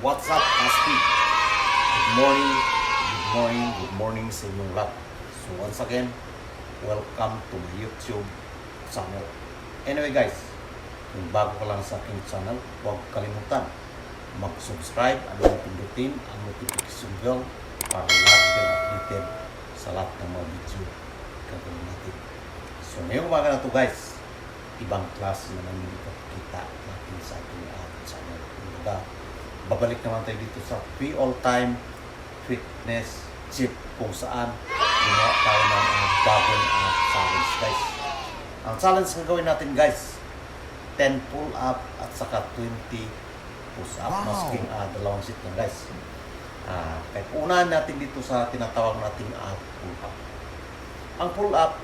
What's up, Asti? Good morning sa inyong lahat. So once again, welcome to my YouTube channel. Anyway guys, kung bago ka lang sa aking channel, huwag kalimutan mag-subscribe at pindutin ang notification bell para lagi kayo updated sa lahat ng mga video gagawin natin. So ngayong umaga na to guys, ibang klase naman yung ipapakita natin sa ating channel. Babalik naman tayo dito sa Free All Time Fitness Chip kung saan gumawa tayo ng bagong challenge guys. Ang challenge na gawin natin guys, 10 pull up at saka 20 push up. Masking dalawang sit lang guys. Kaya unahan natin dito sa tinatawag nating pull up. Ang pull up,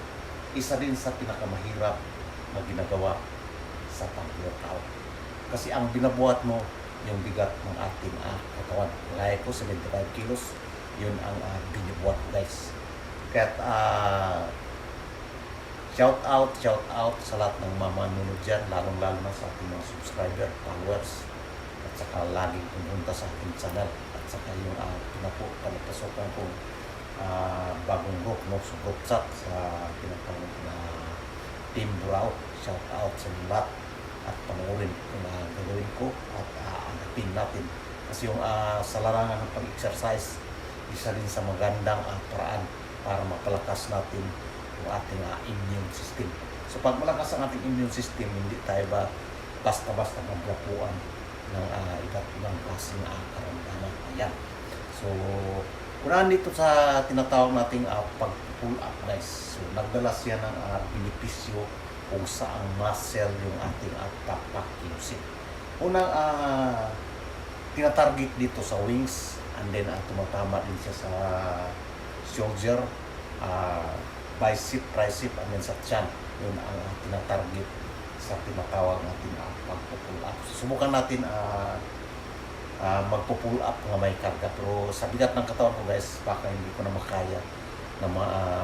isa din sa pinakamahirap na ginagawa sa pag-workout. Kasi ang binabuhat mo, yung bigat ng ating katawan. Kaya ko 75 kilos, yun ang binibuhat guys. Kaya shout out sa lahat ng mamanunod dyan, lalong-lalo na sa ating mga subscriber, followers, at saka laging pumunta sa ating channel, at saka yung pinapasokan ko bagong group, so group chat sa pinatawag na Team Burao. Shout out sa lahat at panoorin kung gagawin ko at agapin natin. Kasi yung sa larangan ng pag-exercise, isa din sa magandang paraan para mapalakas natin yung ating immune system. So pag malakas ang ating immune system, hindi tayo basta-basta maglapuan ng iba't ibang klaseng karamdaman. Ayan. So, unahan dito sa tinatawag nating pag-pull up guys. So, nagdala siya ng benepisyo kung saang muscle yung ating papakiusin. Unang tinatarget dito sa wings, and then tumatama din siya sa shoulder, bicep, tricep, and then sa tiyan. Yun ang tinatarget sa tinatawag natin pag-pull up. Subukan natin magpo-pull up na may karga. Pero sa bigat ng katawan ko guys, baka hindi ko na makaya na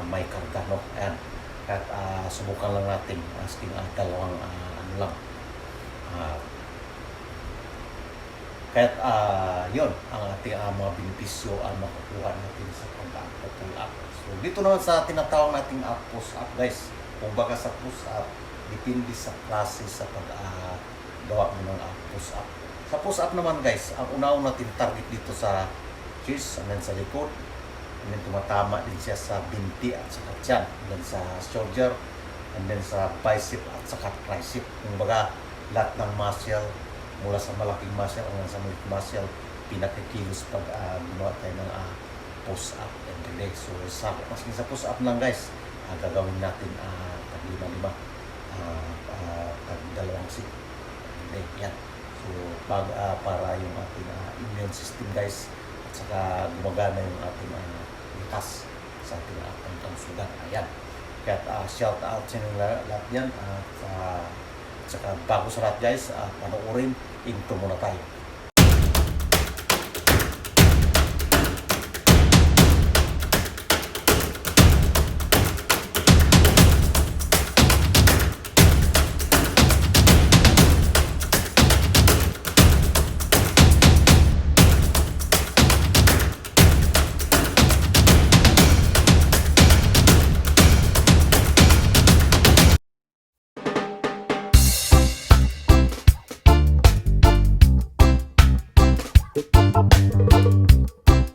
may karga. No? Ayan. At subukan lang natin asking dalawang lang. Kahit yun ang ating mga benepisyo ang makukuha natin sa pag-pull up. So dito naman sa tinatawag nating push up guys. Kung baga sa push up, depende sa klase sa pag-gawa mo ng push up. Sa push up naman guys, ang una natin target dito sa chest, and then sa likod, and then tumatama din siya sa binti at saka tiyan, and then sa shoulder, and then sa bicep at saka tricep. Kung baga, lahat ng muscle, mula sa malaking muscle hanggang sa maliit muscle, pinakikilos pag gumawa tayo ng push up every day. So maski sa push up lang guys, gagawin natin tag 5-5, tag 2 sit every day. Yan. So para yung ating immune system guys, at saka gumagana yung ating likas sa ating pangkalusugan. Ayan. Kaya shout out sa inyo lahat yan. At saka bago sa lahat guys, panoorin, intro muna tayo.